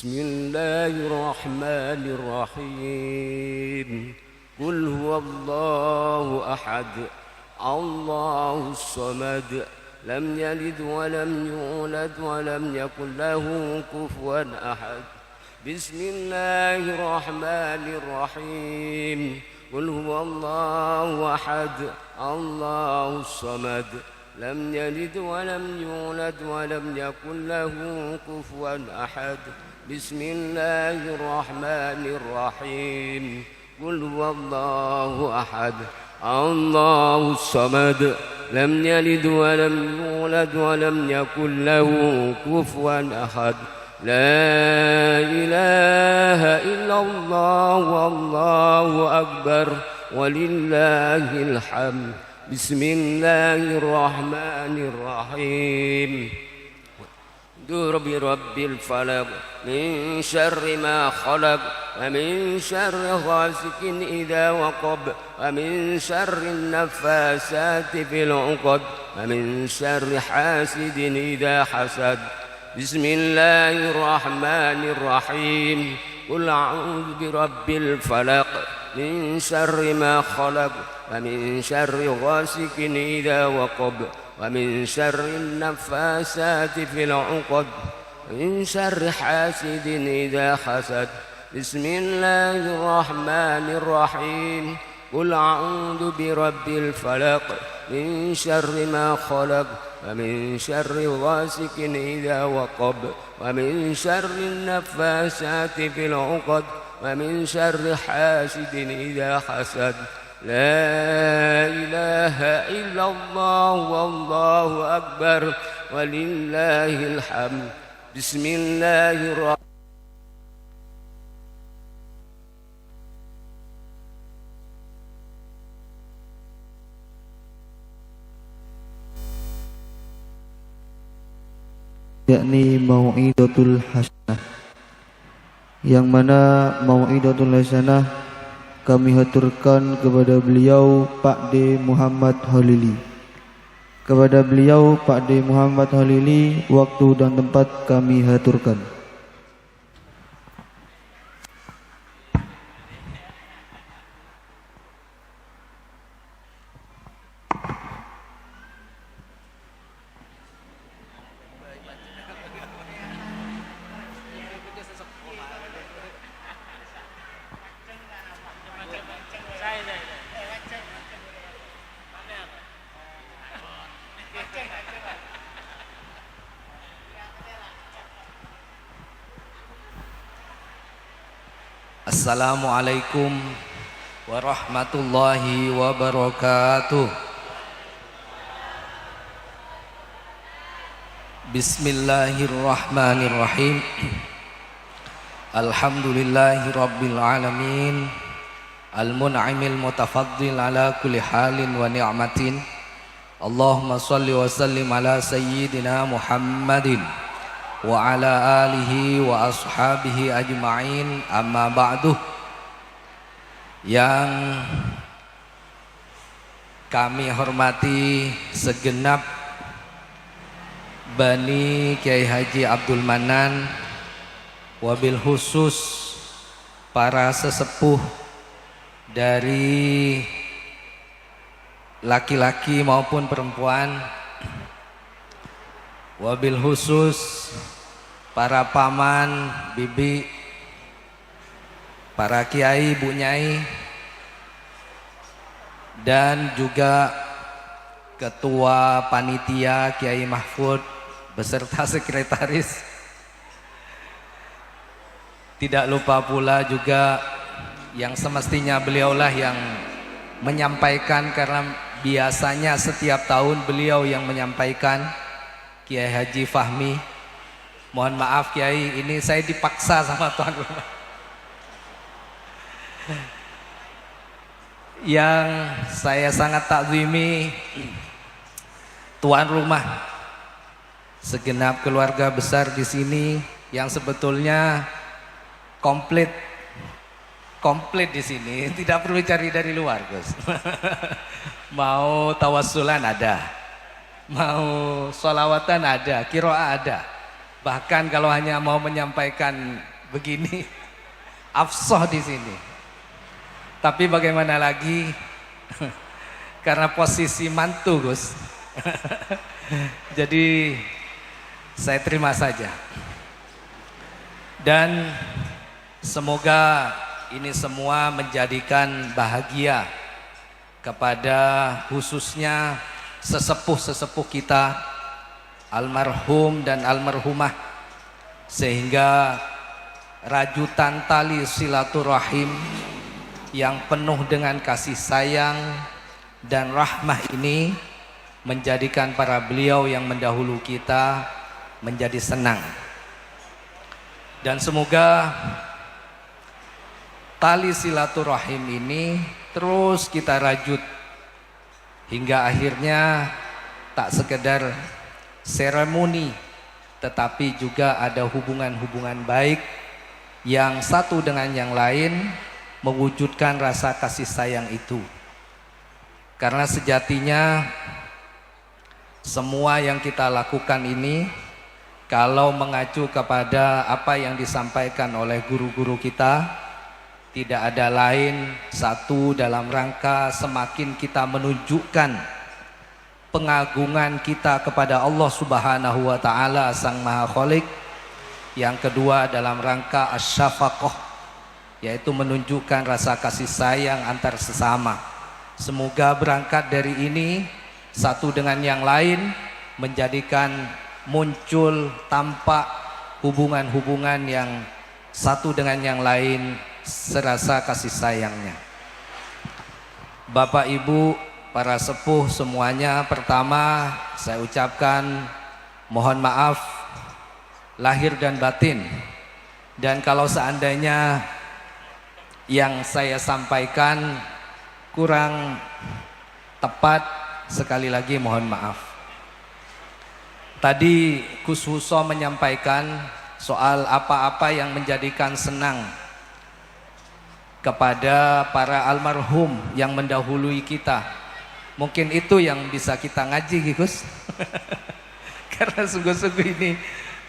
بسم الله الرحمن الرحيم قل هو الله أحد الله الصمد لم يلد ولم يولد ولم يكن له كفوا أحد بسم الله الرحمن الرحيم قل هو الله أحد الله الصمد لم يلد ولم يولد ولم يكن له كفوا أحد بسم الله الرحمن الرحيم قل هو الله أحد الله الصمد لم يلد ولم يولد ولم يكن له كفوا أحد لا إله إلا الله والله أكبر ولله الحمد بسم الله الرحمن الرحيم برب الفلق من شر ما خلق ومن شر غاسق إذا وقب ومن شر النفاسات في العقد ومن شر حاسد إذا حسد بسم الله الرحمن الرحيم قل أعوذ برب الفلق من شر ما خلق ومن شر غاسق إذا وقب ومن شر النفاسات في العقد ومن شر حاسد إذا حسد بسم الله الرحمن الرحيم قل أعوذ برب الفلق من شر ما خلق ومن شر غاسق إذا وقب ومن شر النفاسات في العقد ومن شر حاسد إذا حسد لا إله إلا الله والله أكبر ولله الحمد بسم الله الرحمن yakni Mau'idatul Hasanah, yang mana Mau'idatul Hasanah kami haturkan kepada beliau Pak D. Muhammad Khalili. Kepada beliau Pak D. Muhammad Khalili, waktu dan tempat kami haturkan. Assalamualaikum warahmatullahi wabarakatuh. Bismillahirrahmanirrahim. Alhamdulillahi rabbil alamin, al-mun'imil mutafaddil ala kulli halin wa ni'matin. Allahumma salli wa sallim ala sayyidina Muhammadin wa ala alihi wa ashabihi ajma'in, amma ba'du. Yang kami hormati segenap Bani Kiai Haji Abdul Manan, wabil khusus para sesepuh dari laki-laki maupun perempuan, wabil khusus para paman, bibi, para kiai, bu nyai, dan juga ketua panitia Kiai Mahfud beserta sekretaris. Tidak lupa pula juga yang semestinya beliaulah yang menyampaikan, karena biasanya setiap tahun beliau yang menyampaikan, Kiai Haji Fahmi. Mohon maaf Kiai, ini saya dipaksa sama tuan rumah. Yang saya sangat takzimi tuan rumah, segenap keluarga besar di sini yang sebetulnya komplit di sini, tidak perlu cari dari luar, Gus. Mau tawassulan ada, mau sholawatan ada, kiroah ada. Bahkan kalau hanya mau menyampaikan begini, afsah di sini. Tapi bagaimana lagi? Karena posisi mantu, Gus. Jadi saya terima saja. Dan semoga ini semua menjadikan bahagia kepada khususnya sesepuh-sesepuh kita, almarhum dan almarhumah, sehingga rajutan tali silaturahim yang penuh dengan kasih sayang dan rahmah ini menjadikan para beliau yang mendahulu kita menjadi senang. Dan semoga tali silaturahim ini terus kita rajut hingga akhirnya tak sekedar seremoni, tetapi juga ada hubungan-hubungan baik yang satu dengan yang lain mewujudkan rasa kasih sayang itu. Karena sejatinya semua yang kita lakukan ini, kalau mengacu kepada apa yang disampaikan oleh guru-guru kita, tidak ada lain satu dalam rangka semakin kita menunjukkan pengagungan kita kepada Allah Subhanahu wa taala Sang Maha Khalik. Yang kedua dalam rangka asyafaqah, yaitu menunjukkan rasa kasih sayang antar sesama. Semoga berangkat dari ini satu dengan yang lain menjadikan muncul tampak hubungan-hubungan yang satu dengan yang lain serasa kasih sayangnya. Bapak Ibu, para sepuh semuanya, pertama saya ucapkan mohon maaf lahir dan batin. Dan kalau seandainya yang saya sampaikan kurang tepat, sekali lagi mohon maaf. Tadi Gus Huso menyampaikan soal apa-apa yang menjadikan senang kepada para almarhum yang mendahului kita. Mungkin itu yang bisa kita ngaji, Gus. Karena sungguh-sungguh ini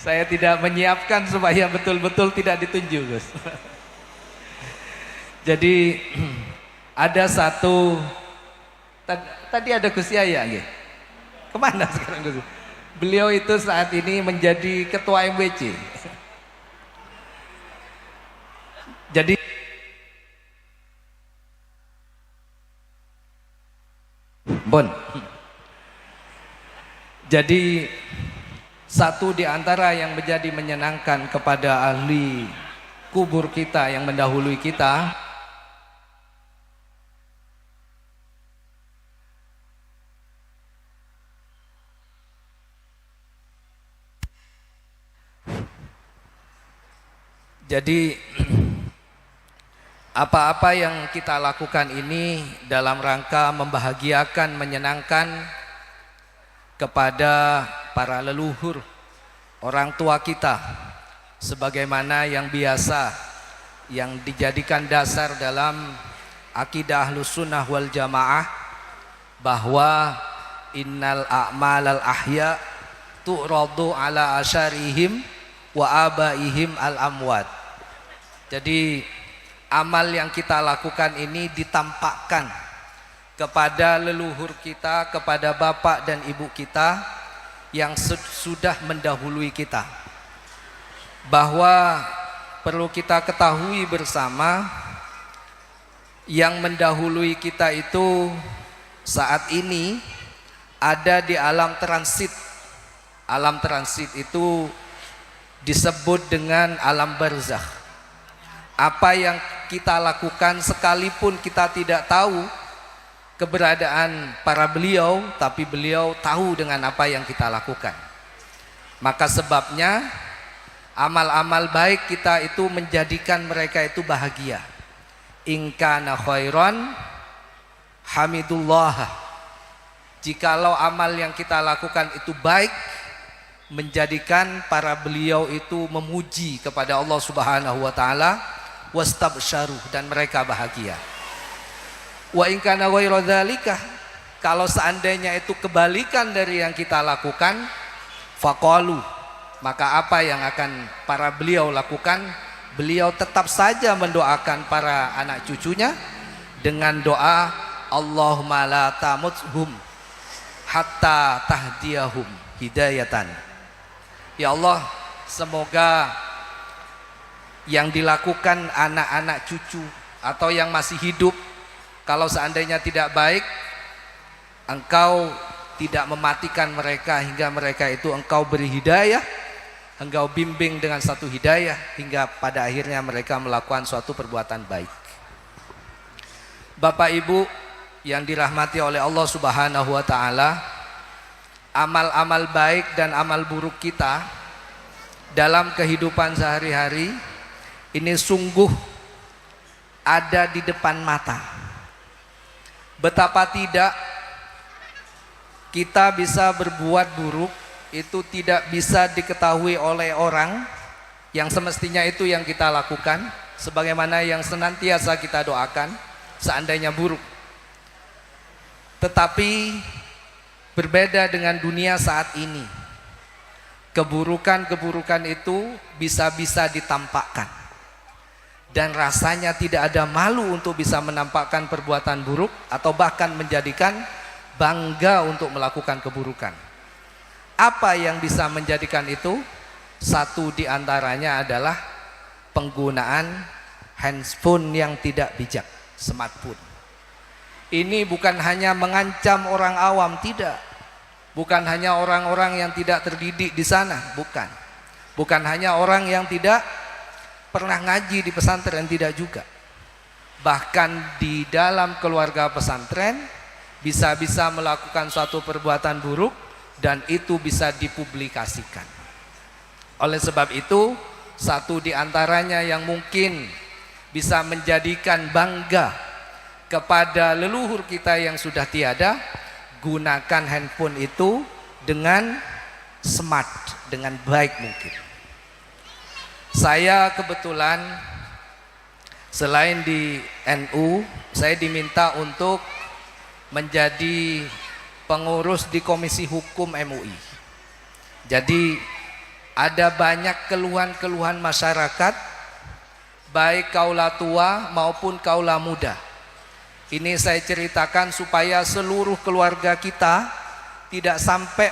saya tidak menyiapkan supaya betul-betul tidak ditunjuk, Gus. Jadi ada satu, tadi ada Gus Yaya, gitu. Kemana sekarang Gus? Beliau itu saat ini menjadi ketua MWC. Jadi Jadi satu di antara yang menjadi menyenangkan kepada ahli kubur kita yang mendahului kita, jadi apa-apa yang kita lakukan ini dalam rangka membahagiakan, menyenangkan kepada para leluhur, orang tua kita, sebagaimana yang biasa yang dijadikan dasar dalam akidah Ahlus Sunnah wal Jamaah, bahwa innal a'malal ahya tu'radu ala asyarihim wa abaihim al amwat. Jadi amal yang kita lakukan ini ditampakkan kepada leluhur kita, kepada bapak dan ibu kita yang sudah mendahului kita. Bahwa perlu kita ketahui bersama, yang mendahului kita itu saat ini ada di alam transit. Alam transit itu disebut dengan alam barzakh. Apa yang kita lakukan sekalipun kita tidak tahu keberadaan para beliau, tapi beliau tahu dengan apa yang kita lakukan. Maka sebabnya amal-amal baik kita itu menjadikan mereka itu bahagia. In kana khairan hamidullah. Jikalau amal yang kita lakukan itu baik, menjadikan para beliau itu memuji kepada Allah Subhanahu wa taala, wastabsyaru, dan mereka bahagia. Wa in kana ghairu dzalika, kalau seandainya itu kebalikan dari yang kita lakukan, faqalu, Maka apa yang akan para beliau lakukan? Beliau tetap saja mendoakan para anak cucunya dengan doa Allahumma la tamuthum hatta tahdiyahum hidayatan. Ya Allah, semoga yang dilakukan anak-anak cucu atau yang masih hidup, kalau seandainya tidak baik, Engkau tidak mematikan mereka hingga mereka itu Engkau beri hidayah, Engkau bimbing dengan satu hidayah hingga pada akhirnya mereka melakukan suatu perbuatan baik. Bapak Ibu yang dirahmati oleh Allah Subhanahu wa taala, amal-amal baik dan amal buruk kita dalam kehidupan sehari-hari ini sungguh ada di depan mata. Betapa tidak kita bisa berbuat buruk itu tidak bisa diketahui oleh orang yang semestinya itu yang kita lakukan, sebagaimana yang senantiasa kita doakan seandainya buruk. Tetapi berbeda dengan dunia saat ini, keburukan-keburukan itu bisa-bisa ditampakkan, dan rasanya tidak ada malu untuk bisa menampakkan perbuatan buruk atau bahkan menjadikan bangga untuk melakukan keburukan. Apa yang bisa menjadikan itu? Satu di antaranya adalah penggunaan handphone yang tidak bijak, smartphone. Ini bukan hanya mengancam orang awam, tidak. Bukan hanya orang-orang yang tidak terdidik di sana, bukan. Bukan hanya orang yang tidak pernah ngaji di pesantren, tidak juga. Bahkan di dalam keluarga pesantren bisa-bisa melakukan suatu perbuatan buruk dan itu bisa dipublikasikan. Oleh sebab itu, satu di antaranya yang mungkin bisa menjadikan bangga kepada leluhur kita yang sudah tiada, gunakan handphone itu dengan smart, dengan baik mungkin. Saya kebetulan selain di NU, saya diminta untuk menjadi pengurus di Komisi Hukum MUI. Jadi ada banyak keluhan-keluhan masyarakat, baik kaula tua maupun kaula muda. Ini saya ceritakan supaya seluruh keluarga kita tidak sampai